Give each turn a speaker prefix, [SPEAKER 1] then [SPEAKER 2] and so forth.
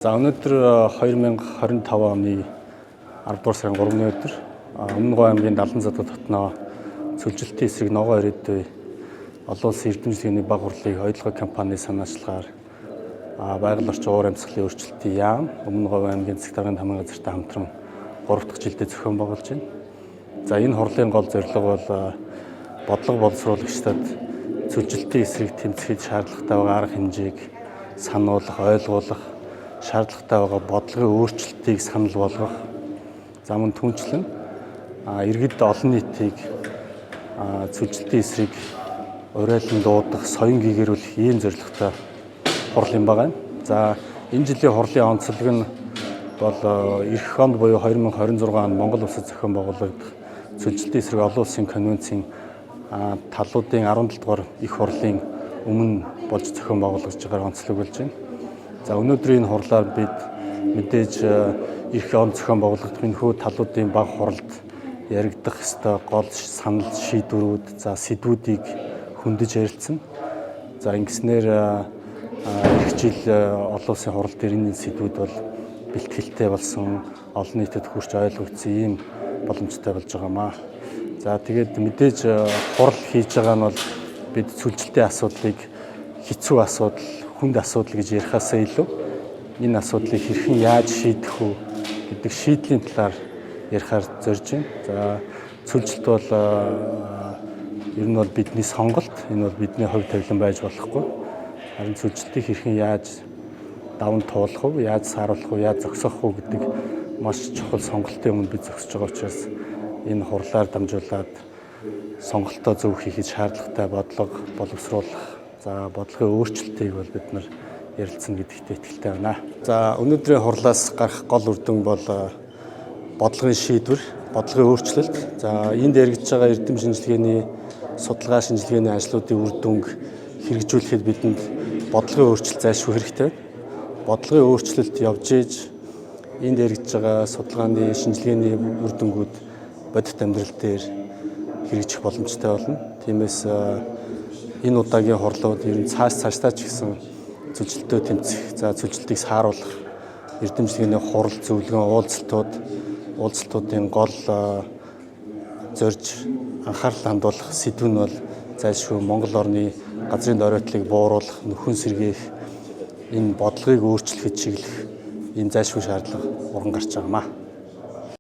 [SPEAKER 1] За өнөөдөр 2025 оны 10 дугаар сарын 3-ны өдөр Өмнөговь аймгийн Далан задад хотноо цөлжилтийн эсрэг ногоо ирээдүй олон улсын эрдэмтдийн баг хурлыг ойлгоо компани санаачлагаар байгаль орчин уур амьсгалын өөрчлөлтийн яам Өмнөговь аймгийн засаг даргын хамгаалалт газартай хамтран 3 дахь жилдээ зохион байгуулж байна. За энэ хурлын гол зорилго бол бодлого боловсруулагчдад цөлжилтийн эсрэг тэмцэхэд шаардлагатай байгаа арга хэмжээг сануулгах, ойлгуулах, шаардлагатай байгаа бодлогын өөрчлөлтийг санал болгох, за мөн түнчлэн иргэд олон нийтийг цөлжилтийн эсрэг уриалан дуудах, соён гээгэрүүлэх ийм зорилготой хурал юм байна. За энэ жилийн хурлын онцлог нь бол эх онд буюу 2026 онд Монгол улсад зохион байгуулагдах цөлжилтийн эсрэг олон улсын конвенцийн талуудын 17 дугаар их хурлын өмнө болж зохион байгуулагдж байгаа онцлог болж байна. За өнөөдрийн хурлаар бид мэдээж эх онд зохион байгуулагдах энэхүү талуудын баг хуралд яригдах ёстой гол санал шийдвэрүүд, за сэдвүүдийг хөндөж ярилцсан. За ингэснээр эх жил олон улсын хурал дээр энэ сэдвүүд бол бэлтгэлтэй болсон, олон нийтэд хүрч ойлгогдсон ийм боломжтой болж байгаамаа. За тэгээд мэдээж хурал хийж байгаа нь бол бид цөлжилтийн асуудлыг хэцүү асуудал, хүнд асуудал гэж ярихаасаа илүү энэ асуудлыг хэрхэн яаж шийдэх вэ гэдэг шийдлийн талаар ярихаар зорж байна. За цөлжилт бол ер нь бол бидний сонголт, энэ бол бидний хувь тавилан байж болохгүй. Харин цөлжилтийг хэрхэн яаж даван туулах вэ, яаж сааруулах вэ, яаж зогсоох вэ гэдэг маш чухал сонголтын өмнө бид зогсож байгаа учраас энэ хурлаар дамжуулаад сонголтоо зөв хийхэд шаардлагатай бодлого боловсруулах, за бодлогын өөрчлөлтийг бол бид нар ярилцсан гэдэгтээ итгэлтэй байна. За өнөөдрийн хурлаас гарах гол үр дүн бол бодлогын шийдвэр, бодлогын өөрчлөлт. За энд яригдж байгаа эрдэм шинжилгээний судалгаа шинжилгээний ажлуудын үр дүнг хэрэгжүүлэхэд бидэнд бодлогын өөрчлөлт зайлшгүй хэрэгтэй байна. Бодлогын өөрчлөлт явж ээж энд яригдж байгаа судалгааны шинжилгээний үр дүнгууд бодит амьдрал дээр хэрэгжих боломжтой болно. Тиймээс энэ удаагийн хурлууд ер нь цаашдаа ч гэсэн цөлжилтөд тэмцэх, за цөлжилтийг сааруулах, эрдэмтдийн хурал зөвлөгөөн уулзалтуудын гол зорж анхаарал хандуулах сэдв нь бол зайлшгүй Монгол орны газрын доройтлыг бууруулах, нөхөн сэргээх, энэ бодлогыг өөрчлөхөд чиглэх энэ зайлшгүй шаардлага уран гарч байгаамаа.